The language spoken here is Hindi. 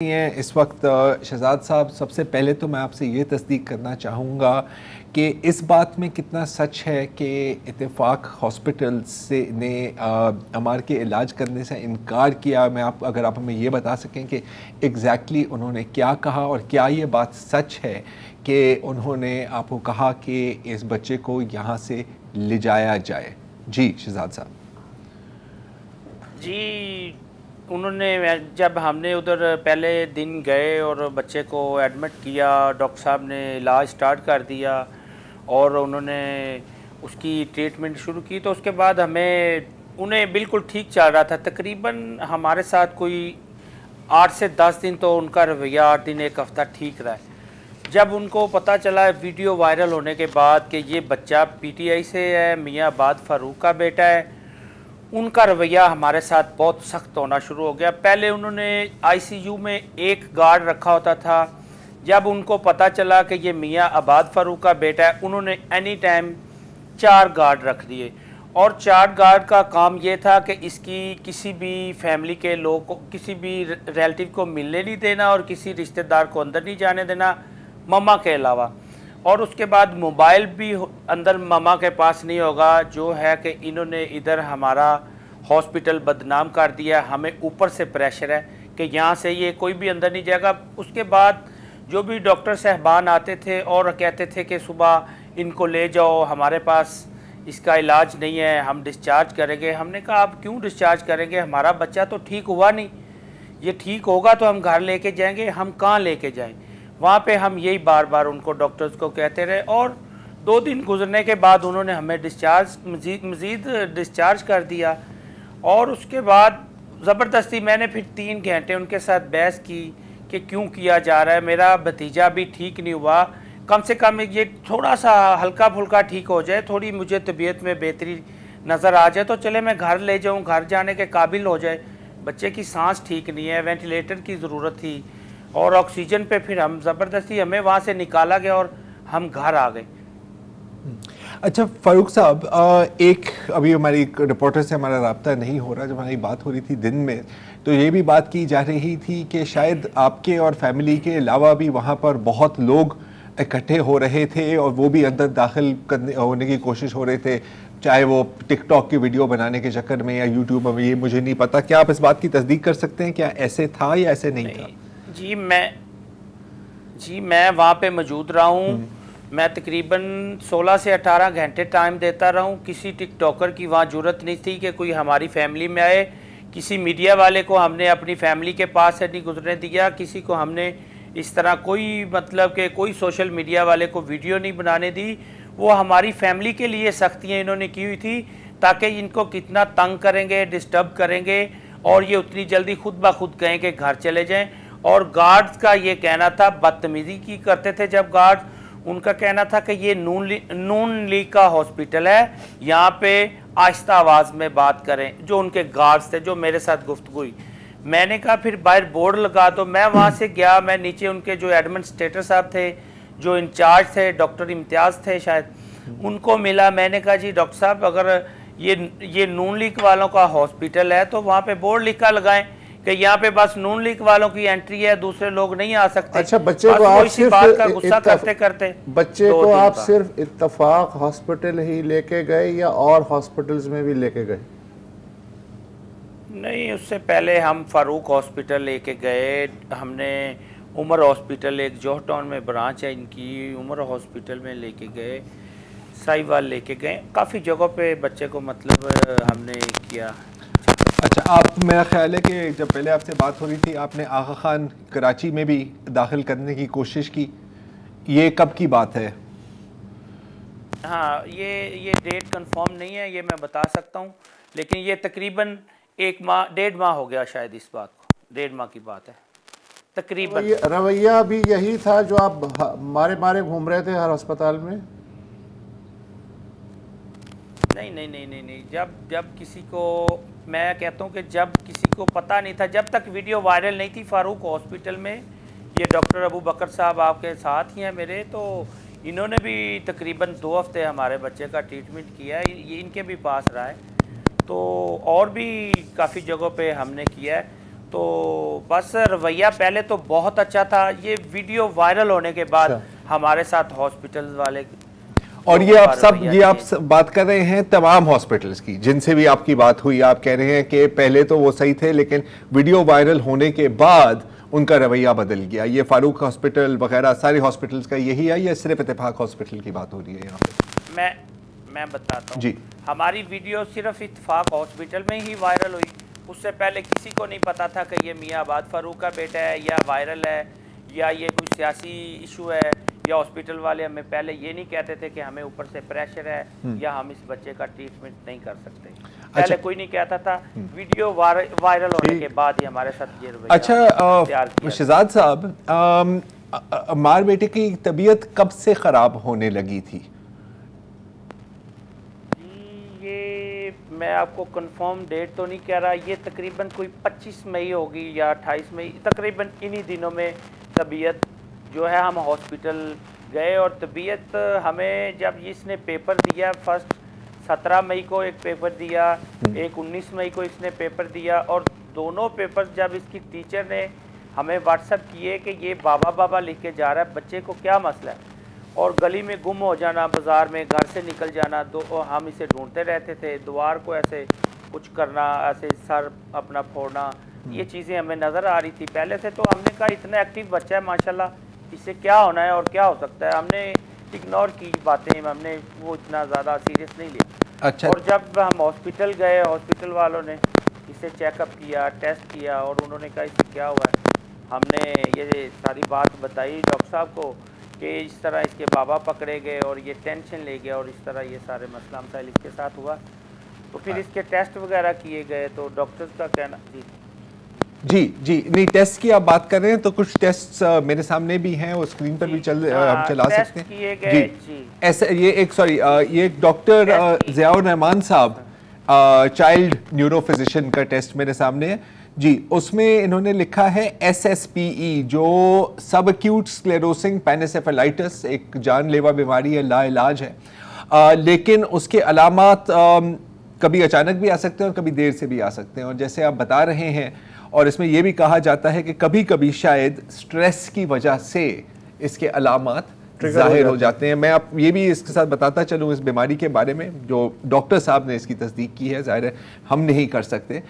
हैं इस वक्त शहजाद साहब, सबसे पहले तो मैं आपसे ये तस्दीक करना चाहूँगा कि इस बात में कितना सच है कि इत्तेफाक हॉस्पिटल से ने अमार के इलाज करने से इनकार किया। अगर आप हमें ये बता सकें कि एग्जैक्टली उन्होंने क्या कहा और क्या ये बात सच है कि उन्होंने आपको कहा कि इस बच्चे को यहाँ से ले जाया जाए। जी शहजाद साहब। जी, उन्होंने जब हमने उधर पहले दिन गए और बच्चे को एडमिट किया, डॉक्टर साहब ने इलाज स्टार्ट कर दिया और उन्होंने उसकी ट्रीटमेंट शुरू की। तो उसके बाद उन्हें बिल्कुल ठीक चल रहा था। तकरीबन हमारे साथ कोई 8 से 10 दिन तो उनका रवैया, 8 दिन 1 हफ़्ता ठीक रहा है। जब उनको पता चला वीडियो वायरल होने के बाद कि ये बच्चा पीटीआई से है, मियाँ आबाद फ़ारूक का बेटा है, उनका रवैया हमारे साथ बहुत सख्त होना शुरू हो गया। पहले उन्होंने आईसीयू में एक गार्ड रखा होता था। जब उनको पता चला कि ये मियाँ आबाद फ़ारूक का बेटा है, उन्होंने एनी टाइम 4 गार्ड रख दिए। और 4 गार्ड का काम ये था कि इसकी किसी भी फैमिली के लोग को, किसी भी रिलेटिव को मिलने नहीं देना और किसी रिश्तेदार को अंदर नहीं जाने देना, मम्मा के अलावा। और उसके बाद मोबाइल भी अंदर मामा के पास नहीं होगा। जो है कि इन्होंने इधर हमारा हॉस्पिटल बदनाम कर दिया। हमें ऊपर से प्रेशर है कि यहाँ से ये कोई भी अंदर नहीं जाएगा। उसके बाद जो भी डॉक्टर साहबान आते थे और कहते थे कि सुबह इनको ले जाओ, हमारे पास इसका इलाज नहीं है, हम डिस्चार्ज करेंगे। हमने कहा आप क्यों डिस्चार्ज करेंगे, हमारा बच्चा तो ठीक हुआ नहीं, ये ठीक होगा तो हम घर लेके जाएंगे, हम कहाँ लेके जाएं। वहाँ पे हम यही बार बार उनको डॉक्टर्स को कहते रहे। और 2 दिन गुजरने के बाद उन्होंने हमें मज़ीद डिस्चार्ज कर दिया। और उसके बाद ज़बरदस्ती मैंने फिर 3 घंटे उनके साथ बहस की कि क्यों किया जा रहा है, मेरा भतीजा भी ठीक नहीं हुआ, कम से कम ये थोड़ा सा हल्का फुल्का ठीक हो जाए, थोड़ी मुझे तबीयत में बेहतरी नज़र आ जाए तो चले मैं घर ले जाऊँ, घर जाने के काबिल हो जाए। बच्चे की सांस ठीक नहीं है, वेंटिलेटर की ज़रूरत थी और ऑक्सीजन पे फिर हम ज़बरदस्ती हमें वहाँ से निकाला गया और हम घर आ गए। अच्छा फ़ारूक साहब, एक अभी हमारी रिपोर्टर से हमारा राब्ता नहीं हो रहा, जब हमारी बात हो रही थी दिन में तो ये भी बात की जा रही थी कि शायद आपके और फैमिली के अलावा भी वहाँ पर बहुत लोग इकट्ठे हो रहे थे और वो भी अंदर दाखिल होने की कोशिश हो रहे थे, चाहे वो टिकटॉक की वीडियो बनाने के चक्कर में या यूट्यूब में, ये मुझे नहीं पता। क्या आप इस बात की तस्दीक कर सकते हैं, क्या ऐसे था या ऐसे नहीं था? जी मैं वहाँ पे मौजूद रहा हूँ। मैं तकरीबन 16 से 18 घंटे टाइम देता रहा हूँ। किसी टिकटॉकर की वहाँ ज़रूरत नहीं थी कि कोई हमारी फैमिली में आए। किसी मीडिया वाले को हमने अपनी फैमिली के पास से नहीं गुजरने दिया। किसी को हमने इस तरह कोई मतलब कि कोई सोशल मीडिया वाले को वीडियो नहीं बनाने दी। वो हमारी फैमिली के लिए सख्तियाँ इन्होंने की हुई थी ताकि इनको कितना तंग करेंगे, डिस्टर्ब करेंगे और ये उतनी जल्दी खुद ब खुद कहें कि घर चले जाएँ। और गार्ड्स का ये कहना था, बदतमीज़ी की करते थे जब गार्ड्स, उनका कहना था कि ये नून लीग का हॉस्पिटल है, यहाँ पे आहिस्ता आवाज़ में बात करें। जो उनके गार्ड्स थे, जो मेरे साथ गुफ्तगू हुई, मैंने कहा फिर बाहर बोर्ड लगा दो। मैं वहाँ से गया, मैं नीचे उनके जो एडमिनिस्ट्रेटर साहब थे, जो इंचार्ज थे, डॉक्टर इम्तियाज़ थे शायद, उनको मिला। मैंने कहा जी डॉक्टर साहब, अगर ये नून लीग वालों का हॉस्पिटल है तो वहाँ पे बोर्ड लिखा लगाएं कि यहाँ पे बस नून लीग वालों की एंट्री है, दूसरे लोग नहीं आ सकते। अच्छा, बच्चे को आप सिर्फ बात का गुस्सा करते करते बच्चे को आप सिर्फ इत्तफाक हॉस्पिटल ही लेके गए या और हॉस्पिटल्स में भी लेके गए? नहीं, उससे पहले हम फ़ारूक हॉस्पिटल लेके गए, हमने उमर हॉस्पिटल, एक जोह टाउन में ब्रांच है इनकी, उमर हॉस्पिटल में लेके गए, साहिवाल लेके गए, काफ़ी जगहों पे बच्चे को मतलब हमने किया। अच्छा, आप, मेरा ख्याल है कि जब पहले आपसे बात हो रही थी आपने आगा खान कराची में भी दाखिल करने की कोशिश की, ये कब की बात है? हाँ, ये डेट कंफर्म नहीं है, ये मैं बता सकता हूँ, लेकिन ये तकरीबन 1 माह 1.5 माह हो गया शायद इस बात को, 1.5 माह की बात है तकरीबन। रवैया भी यही था जो आप मारे मारे घूम रहे थे हर अस्पताल में? नहीं नहीं नहीं नहीं नहीं, जब किसी को, मैं कहता हूँ कि जब किसी को पता नहीं था, जब तक वीडियो वायरल नहीं थी फ़ारूक हॉस्पिटल में, ये डॉक्टर अबू बकर साहब आपके साथ ही हैं मेरे, तो इन्होंने भी तकरीबन 2 हफ्ते हमारे बच्चे का ट्रीटमेंट किया है, ये इनके भी पास रहा है। तो और भी काफ़ी जगहों पे हमने किया है। तो बस रवैया पहले तो बहुत अच्छा था, ये वीडियो वायरल होने के बाद हमारे साथ हॉस्पिटल वाले और ये आप बात कर रहे हैं तमाम हॉस्पिटल्स की जिनसे भी आपकी बात हुई, आप कह रहे हैं कि पहले तो वो सही थे लेकिन वीडियो वायरल होने के बाद उनका रवैया बदल गया। ये फारूक हॉस्पिटल वगैरह सारे हॉस्पिटल्स का यही है या सिर्फ इत्तेफाक हॉस्पिटल की बात हो रही है यहाँ पे? मैं बताता हूँ जी। हमारी वीडियो सिर्फ इत्तेफाक हॉस्पिटल में ही वायरल हुई, उससे पहले किसी को नहीं पता था कि ये मियाँ आबाद फारूक का बेटा है या वायरल है या ये कोई सियासी इशू है, या हॉस्पिटल वाले हमें पहले ये नहीं कहते थे कि हमें ऊपर से प्रेशर है या हम इस बच्चे का ट्रीटमेंट नहीं कर सकते। पहले कोई नहीं कहता था, वीडियो वायरल होने के बाद ही हमारे साथ ये रवैया तैयार किया। शहजाद साहब, अम्मार बेटे की तबीयत कब से ख़राब होने लगी थी? ये मैं आपको कंफर्म डेट तो नहीं कह रहा, ये तकरीबन कोई 25 मई होगी या 28 मई, तकरीबन इन्हीं दिनों में तबीयत जो है, हम हॉस्पिटल गए और तबीयत हमें जब इसने पेपर दिया, फर्स्ट 17 मई को एक पेपर दिया, एक 19 मई को इसने पेपर दिया, और दोनों पेपर जब इसकी टीचर ने हमें व्हाट्सएप किए कि ये बाबा बाबा लिख के जा रहा है, बच्चे को क्या मसला है, और गली में गुम हो जाना, बाज़ार में घर से निकल जाना, हम इसे ढूंढते रहते थे, द्वार को ऐसे कुछ करना, ऐसे सर अपना फोड़ना, ये चीज़ें हमें नज़र आ रही थी पहले से। तो हमने कहा इतना एक्टिव बच्चा है माशाल्लाह, इससे क्या होना है और क्या हो सकता है, हमने इग्नोर की बातें, हमने वो इतना ज़्यादा सीरियस नहीं लिया। अच्छा। और जब हम हॉस्पिटल गए, हॉस्पिटल वालों ने इसे चेकअप किया, टेस्ट किया, और उन्होंने कहा इससे क्या हुआ है, हमने ये सारी बात बताई डॉक्टर साहब को कि इस तरह इसके बाबा पकड़े गए और ये टेंशन ले गया और इस तरह ये सारे मसला मसाइल इसके साथ हुआ। तो फिर इसके टेस्ट वगैरह किए गए, तो डॉक्टर्स का कहना जी नहीं, टेस्ट की आप बात कर रहे हैं तो कुछ टेस्ट मेरे सामने भी हैं और स्क्रीन पर भी हम चला सकते हैं जी। ऐसे ये एक डॉक्टर ज़ियाउर रहमान साहब चाइल्ड न्यूरो फिजिशियन का टेस्ट मेरे सामने है जी। उसमें इन्होंने लिखा है SSPE, जो सब एक्यूट स्क्लेरोसिंग पेनिसेफेलाइटिस, एक जानलेवा बीमारी है, लाइलाज है, लेकिन उसके अलामात कभी अचानक भी आ सकते हैं और कभी देर से भी आ सकते हैं। और जैसे आप बता रहे हैं, और इसमें यह भी कहा जाता है कि कभी कभी शायद स्ट्रेस की वजह से इसके अलामात जाहिर हो जाते हैं। मैं आप ये भी इसके साथ बताता चलूँ इस बीमारी के बारे में, जो डॉक्टर साहब ने इसकी तस्दीक की है, जाहिर है हम नहीं कर सकते।